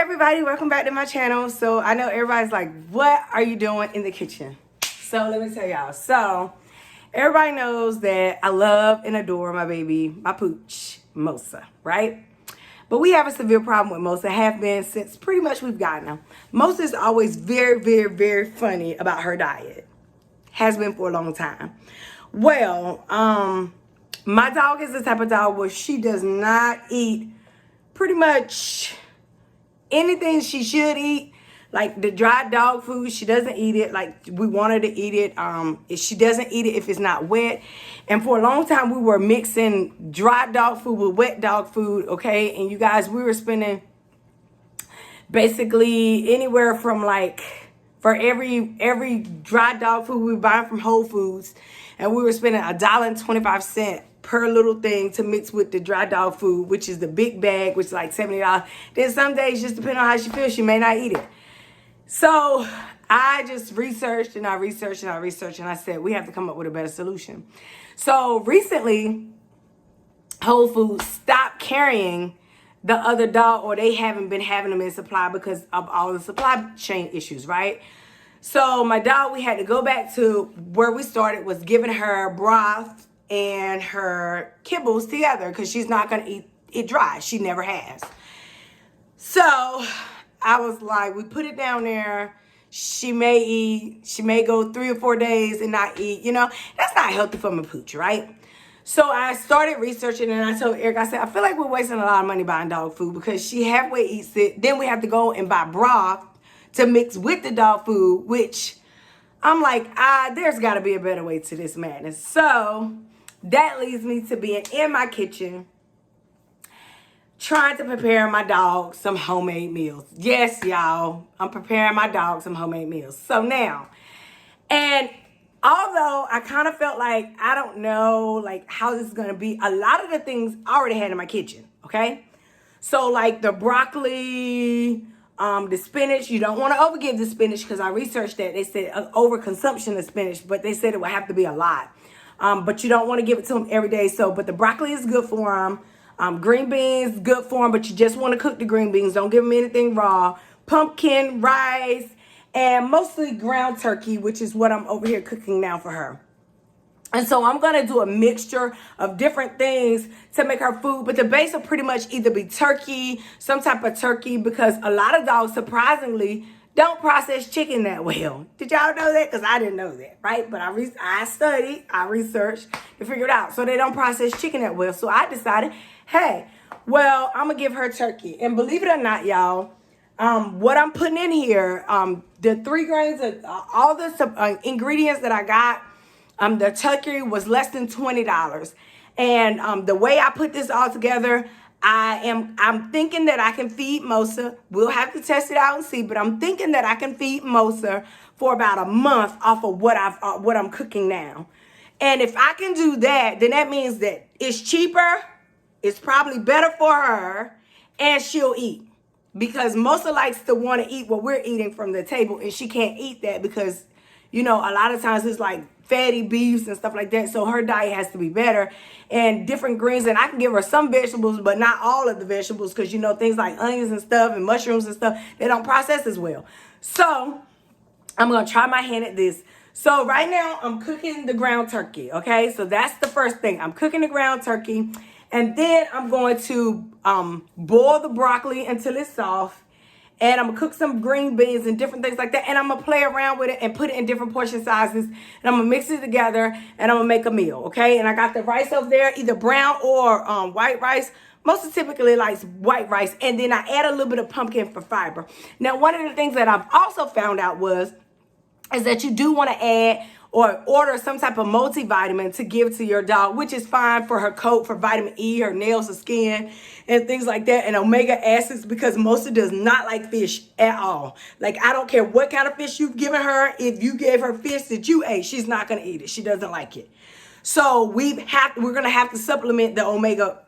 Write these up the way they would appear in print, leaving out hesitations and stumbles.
everybody, welcome back to my channel. So I know everybody's like, what are you doing in the kitchen? So let me tell y'all. So everybody knows that I love and adore my baby, my pooch, Mosa, right? But we have a severe problem with Mosa, have been since pretty much we've gotten her. Mosa is always very funny about her diet. Has been for a long time. Well, my dog is the type of dog where she does not eat pretty much anything she should eat. Like the dry dog food, she doesn't eat it like we want her to eat it. She doesn't eat it if it's not wet. And for a long time, we were mixing dry dog food with wet dog food, okay? And you guys, we were spending basically anywhere from like, for every dry dog food we were buying from Whole Foods, and we were spending $1.25 per little thing to mix with the dry dog food, which is the big bag, which is like $70. Then some days, just depending on how she feels, she may not eat it. So I just researched and I said, we have to come up with a better solution. So recently, Whole Foods stopped carrying the other dog, or they haven't been having them in supply because of all the supply chain issues, right? So my dog, we had to go back to where we started, was giving her broth and her kibbles together because she's not going to eat it dry. She never has. So I was like, we put it down there. She may eat, she may go 3 or 4 days and not eat, you know, that's not healthy for my pooch, right? So I started researching and I told Eric, I said, I feel like we're wasting a lot of money buying dog food because she halfway eats it. Then we have to go and buy broth to mix with the dog food, which I'm like, there's got to be a better way to this madness. So that leads me to being in my kitchen, trying to prepare my dog some homemade meals. Yes, y'all, I'm preparing my dog some homemade meals. So now, and although I kind of felt like, I don't know, like how this is going to be, a lot of the things I already had in my kitchen, okay? So like the broccoli, the spinach, you don't want to overgive the spinach because I researched that. They said overconsumption of spinach, but they said it would have to be a lot. But you don't want to give it to them every day. So, but the broccoli is good for them. Green beans, good for them, but you just want to cook the green beans. Don't give them anything raw. Pumpkin, rice, and mostly ground turkey, which is what I'm over here cooking now for her. And so I'm going to do a mixture of different things to make her food. But the base will pretty much either be turkey, some type of turkey, because a lot of dogs, surprisingly, don't process chicken that well. Did y'all know that? Because I didn't know that, right? But I studied, I researched to figure it out. So they don't process chicken that well. So I decided, hey, well, I'm going to give her turkey. And believe it or not, y'all, what I'm putting in here, the 3 grains of all the ingredients that I got, the turkey was less than $20. And the way I put this all together, I'm thinking that I can feed Mosa. We'll have to test it out and see, but I'm thinking that I can feed Mosa for about a month off of what I'm cooking now. And if I can do that, then that means that it's cheaper, it's probably better for her, and she'll eat. Because Mosa likes to want to eat what we're eating from the table, and she can't eat that because, you know, a lot of times it's like fatty beefs and stuff like that. So her diet has to be better and different greens. And I can give her some vegetables, but not all of the vegetables because, you know, things like onions and stuff and mushrooms and stuff, they don't process as well. So I'm going to try my hand at this. So right now I'm cooking the ground turkey. Okay, so that's the first thing. I'm cooking the ground turkey. And then I'm going to boil the broccoli until it's soft. And I'm going to cook some green beans and different things like that. And I'm going to play around with it and put it in different portion sizes. And I'm going to mix it together and I'm going to make a meal, okay? And I got the rice over there, either brown or white rice. Most typically likes white rice. And then I add a little bit of pumpkin for fiber. Now, one of the things that I've also found out is that you do want to add or order some type of multivitamin to give to your dog, which is fine for her coat, for vitamin E, her nails, her skin, and things like that, and omega acids, because Mosa does not like fish at all. Like, I don't care what kind of fish you've given her. If you gave her fish that you ate, she's not going to eat it. She doesn't like it. So we're going to have to supplement the omega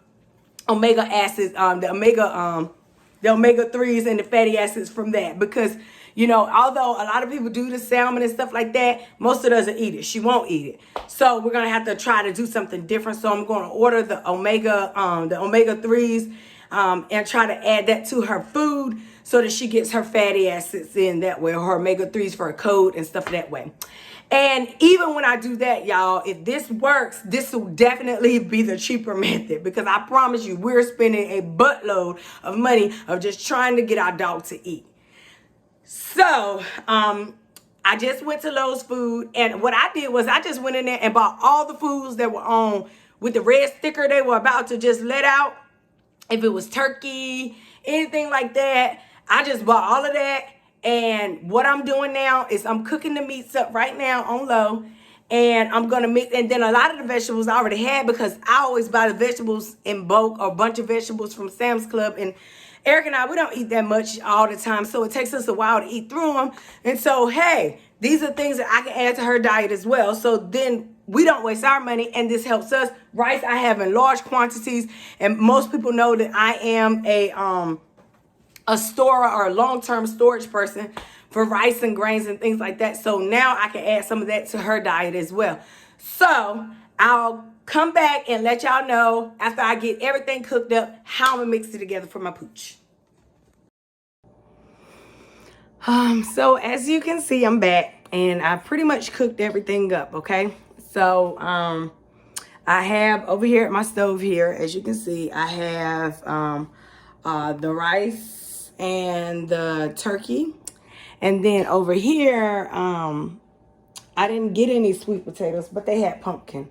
acids, the omega 3s and the fatty acids from that, because, you know, although a lot of people do the salmon and stuff like that, Mosa doesn't eat it. She won't eat it. So we're going to have to try to do something different. So I'm going to order the omega 3s and try to add that to her food so that she gets her fatty acids in that way, or her omega-3s for her coat and stuff that way. And even when I do that, y'all, if this works, this will definitely be the cheaper method, because I promise you, we're spending a buttload of money of just trying to get our dog to eat. So, I just went to Lowe's Food, and what I did was I just went in there and bought all the foods that were on with the red sticker they were about to just let out. If it was turkey, anything like that, I just bought all of that. And what I'm doing now is I'm cooking the meats up right now on low, and I'm gonna mix. And then a lot of the vegetables I already had, because I always buy the vegetables in bulk, or a bunch of vegetables from Sam's Club. And Eric and I, we don't eat that much all the time, so it takes us a while to eat through them. And so, hey, these are things that I can add to her diet as well. So then we don't waste our money, and this helps us. Rice I have in large quantities, and most people know that I am a storer or a long-term storage person for rice and grains and things like that. So now I can add some of that to her diet as well. So I'll come back and let y'all know after I get everything cooked up how I'm gonna mix it together for my pooch. So as you can see, I'm back, and I pretty much cooked everything up, okay? So I have over here at my stove here, as you can see, I have the rice and the turkey. And then over here, I didn't get any sweet potatoes, but they had pumpkin.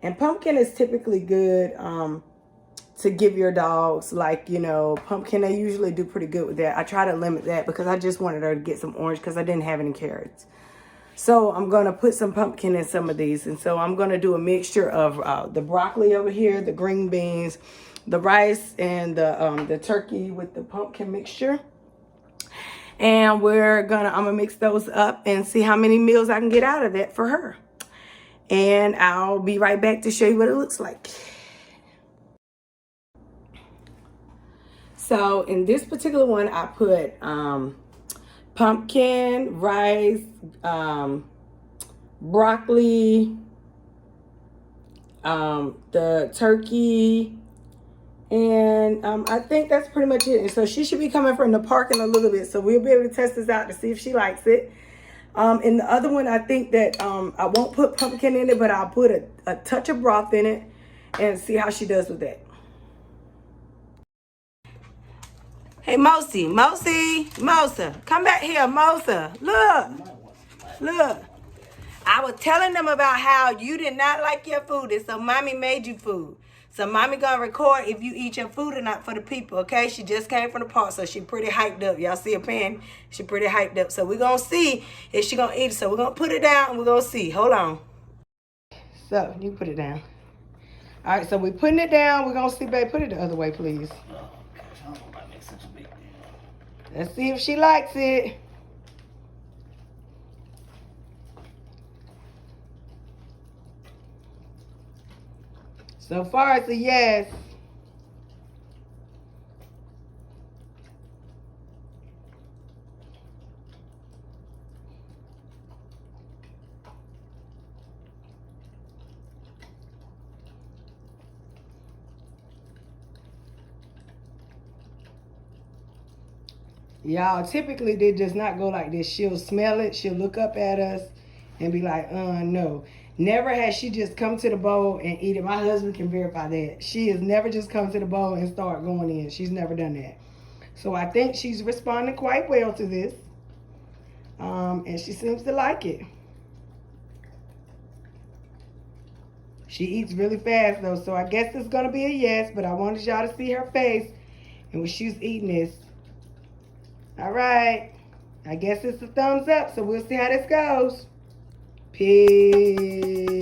And pumpkin is typically good to give your dogs. Like, you know, pumpkin, they usually do pretty good with that. I try to limit that because I just wanted her to get some orange because I didn't have any carrots. So I'm going to put some pumpkin in some of these. And so I'm going to do a mixture of the broccoli over here, the green beans, the rice, and the turkey with the pumpkin mixture. And I'm gonna mix those up and see how many meals I can get out of that for her. And I'll be right back to show you what it looks like. So in this particular one, I put pumpkin, rice, broccoli, the turkey, and I think that's pretty much it. And so she should be coming from the park in a little bit, so we'll be able to test this out to see if she likes it. In the other one, I think that I won't put pumpkin in it, but I'll put a touch of broth in it and see how she does with that. Hey, Mosa, come back here, Mosa. Look. I was telling them about how you did not like your food, and so mommy made you food. So mommy gonna record if you eat your food or not for the people, okay? She just came from the park, so she pretty hyped up. Y'all see her pan? She pretty hyped up. So we're gonna see if she gonna eat it. So we're gonna put it down and we're gonna see. Hold on. So you put it down. All right, so we're putting it down. We're gonna see, babe. Put it the other way, please. Oh, gosh, I don't know about making such a big deal. Let's see if she likes it. So far, it's a yes. Y'all, typically, they does not go like this. She'll smell it. She'll look up at us and be like, no. Never has she just come to the bowl and eat it. My husband can verify that. She has never just come to the bowl and start going in. She's never done that. So I think she's responding quite well to this. And she seems to like it. She eats really fast though, so I guess it's gonna be a yes, but I wanted y'all to see her face and when she's eating this. All right, I guess it's a thumbs up, so we'll see how this goes. Peace.